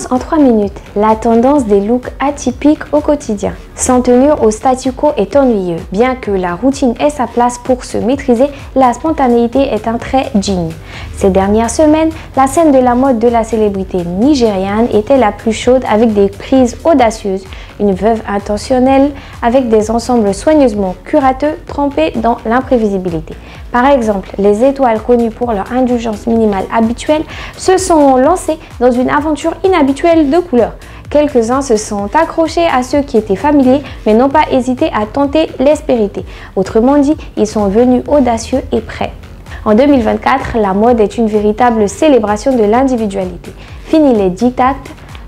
Réponse en 3 minutes. La tendance des looks atypiques au quotidien. S'en tenir au statu quo est ennuyeux. Bien que la routine ait sa place pour se maîtriser, la spontanéité est un trait digne. Ces dernières semaines, la scène de la mode de la célébrité nigériane était la plus chaude avec des prises audacieuses, une veuve intentionnelle avec des ensembles soigneusement curateux trempés dans l'imprévisibilité. Par exemple, les étoiles connues pour leur indulgence minimale habituelle se sont lancées dans une aventure inhabituelle de couleurs. Quelques-uns se sont accrochés à ceux qui étaient familiers mais n'ont pas hésité à tenter l'aspérité. Autrement dit, ils sont venus audacieux et prêts. En 2024, la mode est une véritable célébration de l'individualité. Fini les diktats,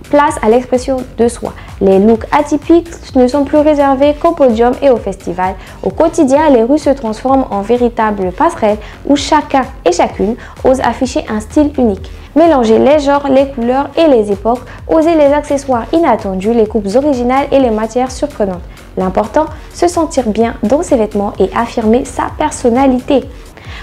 place à l'expression de soi. Les looks atypiques ne sont plus réservés qu'au podium et au festival. Au quotidien, les rues se transforment en véritables passerelles où chacun et chacune ose afficher un style unique. Mélanger les genres, les couleurs et les époques, oser les accessoires inattendus, les coupes originales et les matières surprenantes. L'important, se sentir bien dans ses vêtements et affirmer sa personnalité.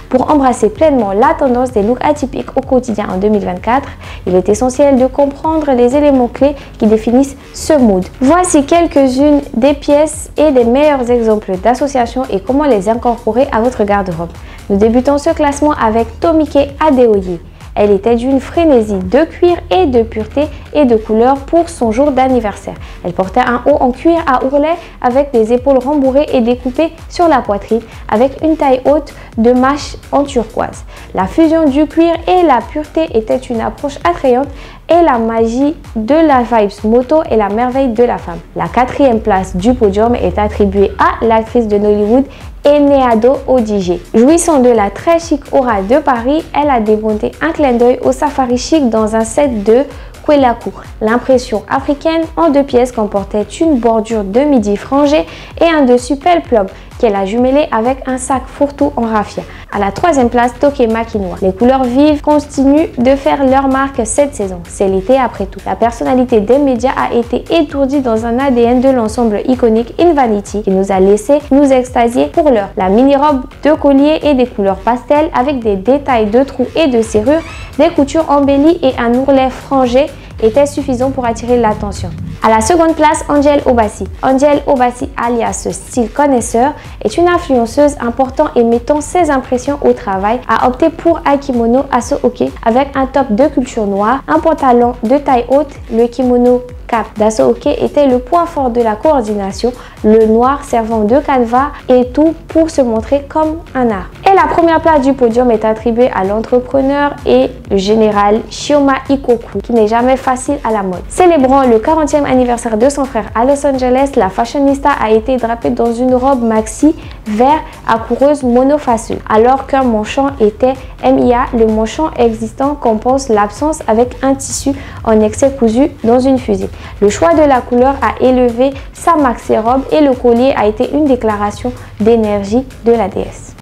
Pour embrasser pleinement la tendance des looks atypiques au quotidien en 2024, il est essentiel de comprendre les éléments clés qui définissent ce mood. Voici quelques-unes des pièces et des meilleurs exemples d'associations et comment les incorporer à votre garde-robe. Nous débutons ce classement avec Tomike Adeoye. Elle était d'une frénésie de cuir et de pureté et de couleur pour son jour d'anniversaire. Elle portait un haut en cuir à ourlet avec des épaules rembourrées et découpées sur la poitrine avec une taille haute de manches en turquoise. La fusion du cuir et la pureté était une approche attrayante et la magie de la vibes moto est la merveille de la femme. La 4e place du podium est attribuée à l'actrice de Nollywood Eneado Odige. Jouissant de la très chic aura de Paris, elle a démonté un clin d'œil au safari chic dans un set de Kwelaku. L'impression africaine en 2 pièces comportait une bordure de midi frangée et un dessus pelle-plum qu'elle a jumelé avec un sac fourre-tout en raffia. À la 3e place, Tokema Quinoa. Les couleurs vives continuent de faire leur marque cette saison. C'est l'été après tout. La personnalité des médias a été étourdie dans un ADN de l'ensemble iconique Invanity qui nous a laissé nous extasier pour l'heure. La mini-robe de collier et des couleurs pastel avec des détails de trous et de serrures, des coutures embellies et un ourlet frangé était suffisant pour attirer l'attention. À la 2e place, Angel Obasi. Angel Obasi, alias style connaisseur, est une influenceuse importante et mettant ses impressions au travail, a opté pour un kimono Aso-oke avec un top de culture noire, un pantalon de taille haute. Le kimono cap d'Aso-oke était le point fort de la coordination, le noir servant de canevas et tout pour se montrer comme un art. Et la 1re place du podium est attribuée à l'entrepreneur et le général Chioma Ikoku, qui n'est jamais facile à la mode. Célébrant le 40e anniversaire de son frère à Los Angeles, la fashionista a été drapée dans une robe maxi vert à coureuse monofaceux. Alors qu'un manchon était MIA, le manchon existant compense l'absence avec un tissu en excès cousu dans une fusée. Le choix de la couleur a élevé sa maxi-robe et le collier a été une déclaration d'énergie de la déesse.